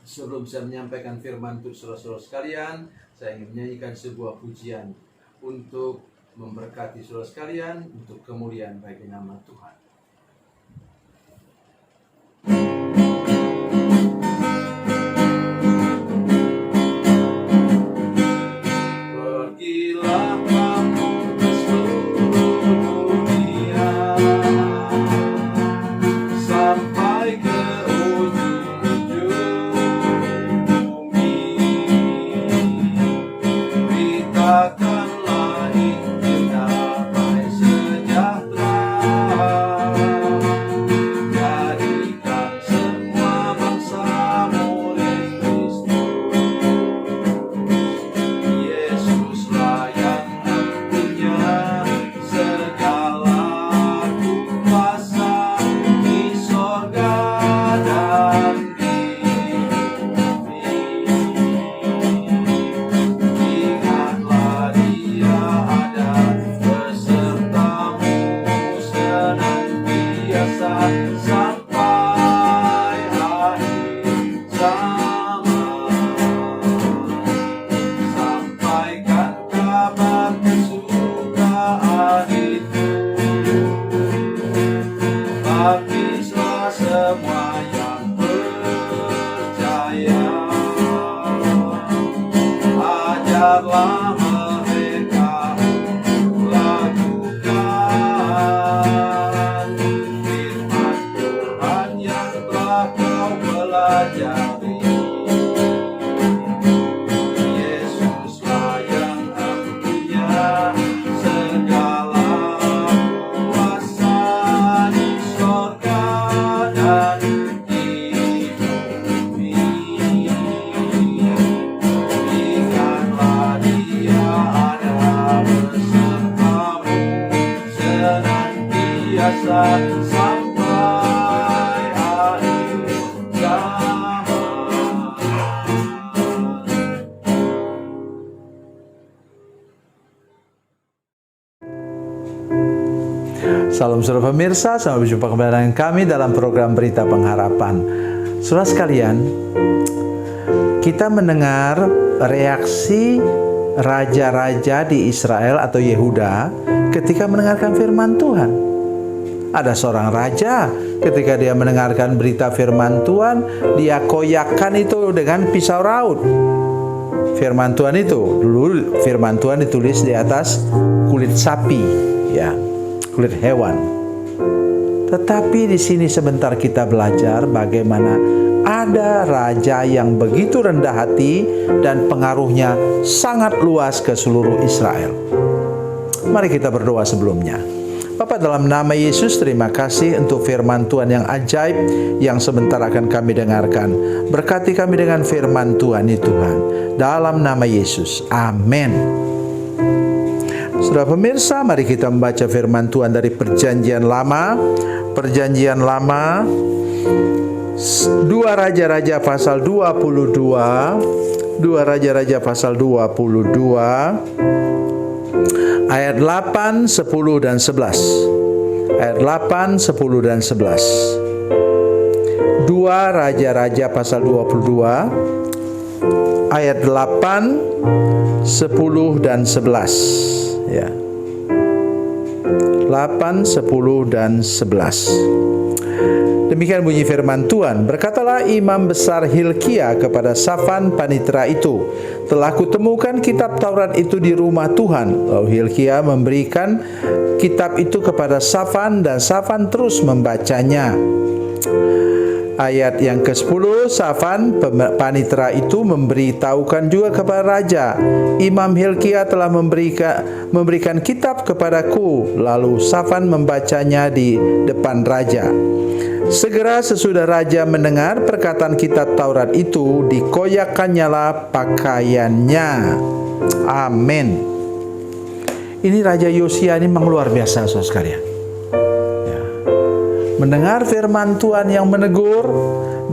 Sebelum saya menyampaikan firman untuk saudara-saudara sekalian, saya ingin menyanyikan sebuah pujian untuk memberkati saudara sekalian, untuk kemuliaan bagi nama Tuhan. Pergilah kamu ke seluruh dunia, sampai ke ujung bumi. Beritakanlah Injil damai sejahtera, jadikan semua bangsa murid Kristus. Yesuslah yang punya segala kuasa di sorga dan di bumi. Ingatlah Dia ada besertamu senantiasa sampai akhir zaman. Sampaikan kabar kesukaan itu, baptislah semua yang percaya. Ajarlah mereka untuk lakukan firman Tuhan yang telah kau pelajari. Yesuslah yang punya segala kuasa di sorga dan di bumi. Ingatlah Dia ada besertamu senantiasa sampai akhir zaman. Salam saudara pemirsa, sampai berjumpa kembali dengan kami dalam program Berita Pengharapan. Saudara sekalian, kita mendengar reaksi raja-raja di Israel atau Yehuda ketika mendengarkan firman Tuhan. Ada seorang raja ketika dia mendengarkan berita firman Tuhan, dia koyakkan itu dengan pisau raut. Firman Tuhan itu, dulu firman Tuhan ditulis di atas kulit sapi, ya, kulit hewan. Tetapi di sini sebentar kita belajar bagaimana ada raja yang begitu rendah hati dan pengaruhnya sangat luas ke seluruh Israel. Mari kita berdoa sebelumnya. Bapa, dalam nama Yesus, terima kasih untuk firman Tuhan yang ajaib yang sebentar akan kami dengarkan. Berkati kami dengan firman Tuhan ini Tuhan. Dalam nama Yesus. Amin. Saudara pemirsa, mari kita membaca firman Tuhan dari Perjanjian Lama. Perjanjian Lama 2 Raja-Raja pasal 22. 2 Raja-Raja pasal 22 ayat 8, 10 dan 11. Ayat 8, 10 dan 11. 2 Raja-Raja pasal 22 ayat 8, 10 dan 11. Ya. 8, 10 dan 11. Demikian bunyi firman Tuhan. Berkatalah Imam Besar Hilkia kepada Safan panitera itu, telah kutemukan kitab Taurat itu di rumah Tuhan. Lalu Hilkia memberikan kitab itu kepada Safan, dan Safan terus membacanya. Ayat yang ke-10, Safan panitera itu memberitahukan juga kepada raja, Imam Hilkia telah memberikan kitab kepadaku. Lalu Safan membacanya di depan raja. Segera sesudah raja mendengar perkataan kitab Taurat itu, dikoyakkannyalah pakaiannya. Amin. Ini Raja Yosia ini memang luar biasa, saudara sekalian. Mendengar firman Tuhan yang menegur,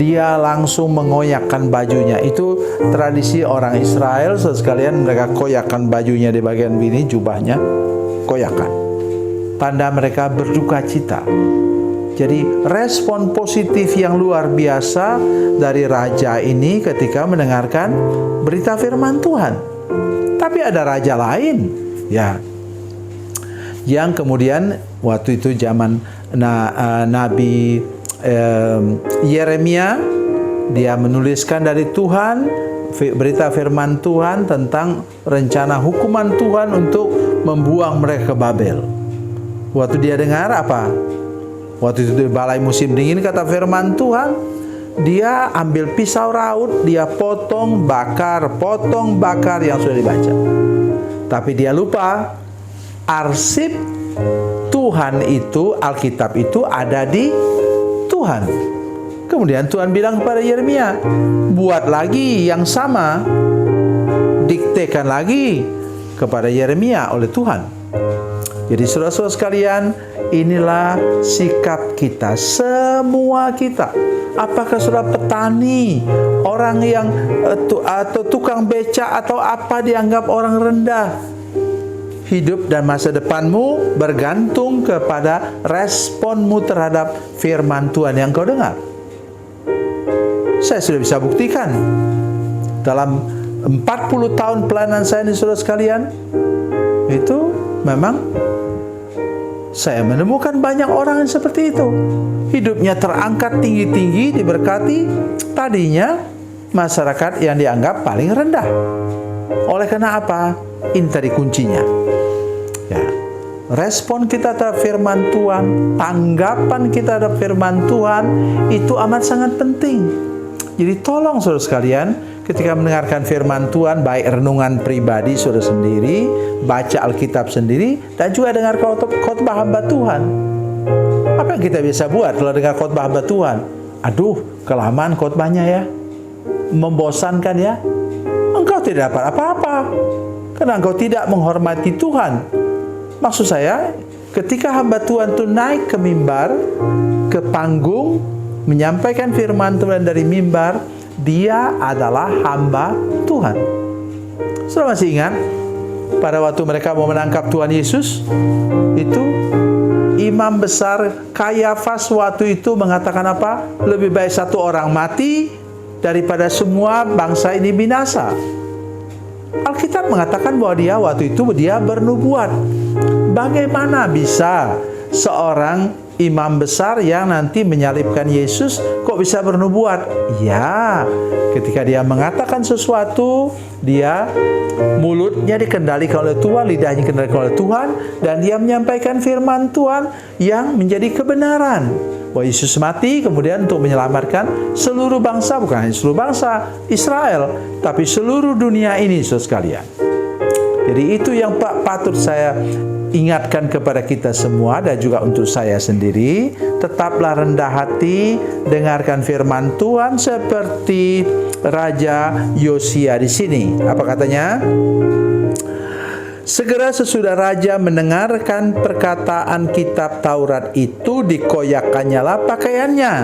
dia langsung mengoyakkan bajunya. Itu tradisi orang Israel, sekalian, mereka koyakkan bajunya di bagian ini, jubahnya koyakkan. Tanda mereka berduka cita. Jadi respon positif yang luar biasa dari raja ini ketika mendengarkan berita firman Tuhan. Tapi ada raja lain, ya, yang kemudian waktu itu zaman Nabi Yeremia, dia menuliskan dari Tuhan berita firman Tuhan tentang rencana hukuman Tuhan untuk membuang mereka ke Babel. Waktu dia dengar apa? Waktu itu di balai musim dingin, kata firman Tuhan, dia ambil pisau raut, dia potong bakar yang sudah dibaca. Tapi dia lupa arsip Tuhan itu, Alkitab itu ada di Tuhan. Kemudian Tuhan bilang kepada Yeremia, buat lagi yang sama, diktekan lagi kepada Yeremia oleh Tuhan. Jadi saudara-saudara sekalian, inilah sikap kita, semua kita. Apakah saudara petani, orang yang atau tukang beca atau apa dianggap orang rendah? Hidup dan masa depanmu bergantung kepada responmu terhadap firman Tuhan yang kau dengar. Saya sudah bisa buktikan dalam 40 tahun pelayanan saya ini, saudara sekalian, itu memang saya menemukan banyak orang yang seperti itu. Hidupnya terangkat tinggi-tinggi, diberkati. Tadinya masyarakat yang dianggap paling rendah. Oleh karena apa? Ini tadi kuncinya. Ya. Respon kita terhadap firman Tuhan, tanggapan kita terhadap firman Tuhan itu amat sangat penting. Jadi tolong saudara sekalian, ketika mendengarkan firman Tuhan, baik renungan pribadi saudara sendiri, baca Alkitab sendiri, dan juga dengar khotbah hamba Tuhan. Apa yang kita bisa buat kalau dengar khotbah hamba Tuhan? Aduh, kelamaan khotbahnya ya, membosankan ya. Engkau tidak dapat apa-apa, karena engkau tidak menghormati Tuhan. Maksud saya, ketika hamba Tuhan itu naik ke mimbar, ke panggung, menyampaikan firman Tuhan dari mimbar, dia adalah hamba Tuhan. Saudara masih ingat pada waktu mereka mau menangkap Tuhan Yesus, itu imam besar Kayafas waktu itu mengatakan apa? Lebih baik satu orang mati daripada semua bangsa ini binasa. Alkitab mengatakan bahwa dia waktu itu dia bernubuat. Bagaimana bisa seorang imam besar yang nanti menyalibkan Yesus kok bisa bernubuat? Ya, ketika dia mengatakan sesuatu, dia mulutnya dikendalikan oleh Tuhan, lidahnya dikendalikan oleh Tuhan, dan dia menyampaikan firman Tuhan yang menjadi kebenaran. Bahwa Yesus mati kemudian untuk menyelamatkan seluruh bangsa, bukan hanya seluruh bangsa Israel, tapi seluruh dunia ini, saudara sekalian. Jadi itu yang patut saya ingatkan kepada kita semua dan juga untuk saya sendiri. Tetaplah rendah hati, dengarkan firman Tuhan seperti Raja Yosia di sini. Apa katanya? Segera sesudah raja mendengarkan perkataan kitab Taurat itu, dikoyakkannyalah pakaiannya.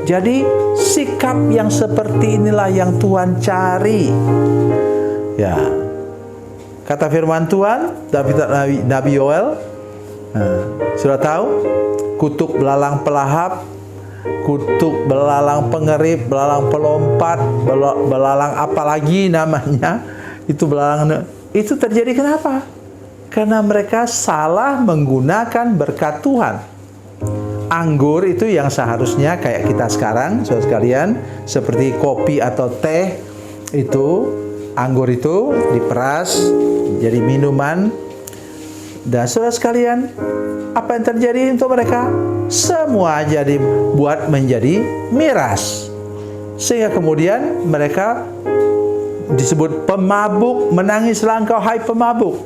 Jadi sikap yang seperti inilah yang Tuhan cari. Ya. Kata firman Tuhan, Nabi Yoel, sudah tahu, kutuk belalang pelahap, kutuk belalang pengerip, belalang pelompat, belalang apalagi namanya, itu belalang. Itu terjadi kenapa? Karena mereka salah menggunakan berkat Tuhan. Anggur itu yang seharusnya kayak kita sekarang, saudara sekalian, seperti kopi atau teh, itu anggur itu diperas jadi minuman. Dan saudara sekalian, apa yang terjadi untuk mereka? Semua jadi buat menjadi miras. Sehingga kemudian mereka disebut pemabuk, menangislah engkau hai pemabuk.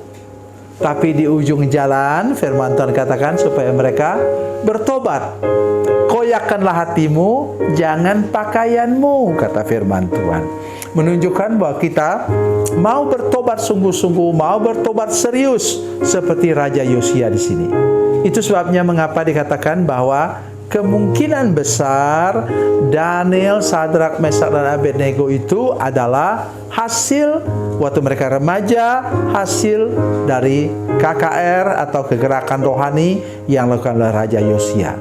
Tapi di ujung jalan firman Tuhan katakan supaya mereka bertobat. Koyakkanlah hatimu, jangan pakaianmu, kata firman Tuhan. Menunjukkan bahwa kita mau bertobat sungguh-sungguh, mau bertobat serius seperti Raja Yosia di sini. Itu sebabnya mengapa dikatakan bahwa kemungkinan besar Daniel, Sadrak, Mesak, dan Abednego itu adalah hasil waktu mereka remaja, hasil dari KKR atau kegerakan rohani yang dilakukan oleh Raja Yosia.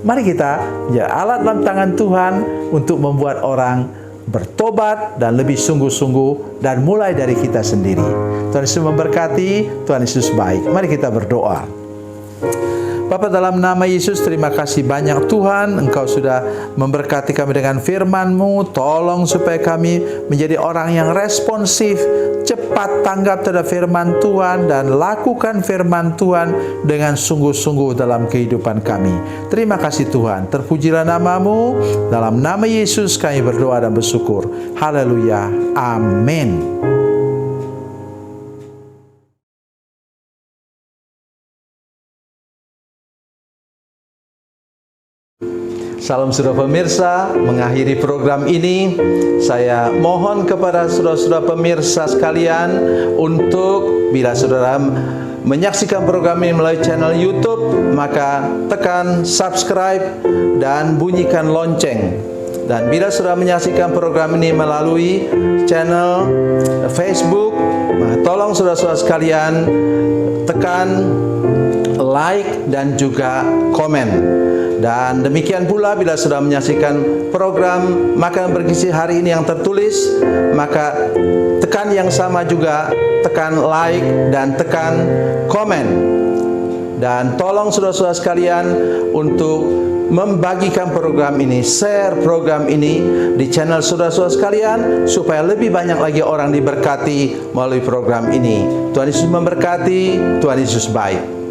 Mari kita jadi alat dalam tangan Tuhan untuk membuat orang bertobat dan lebih sungguh-sungguh, dan mulai dari kita sendiri. Tuhan Yesus memberkati, Tuhan Yesus baik. Mari kita berdoa. Bapa, dalam nama Yesus, terima kasih banyak Tuhan, Engkau sudah memberkati kami dengan firman-Mu. Tolong supaya kami menjadi orang yang responsif, cepat tanggap terhadap firman Tuhan, dan lakukan firman Tuhan dengan sungguh-sungguh dalam kehidupan kami. Terima kasih Tuhan, terpujilah nama-Mu. Dalam nama Yesus kami berdoa dan bersyukur. Haleluya, amin. Salam saudara pemirsa, mengakhiri program ini, saya mohon kepada saudara-saudara pemirsa sekalian untuk bila saudara menyaksikan program ini melalui channel YouTube, maka tekan subscribe dan bunyikan lonceng. Dan bila saudara menyaksikan program ini melalui channel Facebook, maka tolong saudara-saudara sekalian tekan like dan juga komen. Dan demikian pula bila sudah menyaksikan program Makanan Bergizi hari ini yang tertulis, maka tekan yang sama juga, tekan like dan tekan komen. Dan tolong saudara-saudara sekalian untuk membagikan program ini, share program ini di channel saudara-saudara sekalian, supaya lebih banyak lagi orang diberkati melalui program ini. Tuhan Yesus memberkati, Tuhan Yesus baik.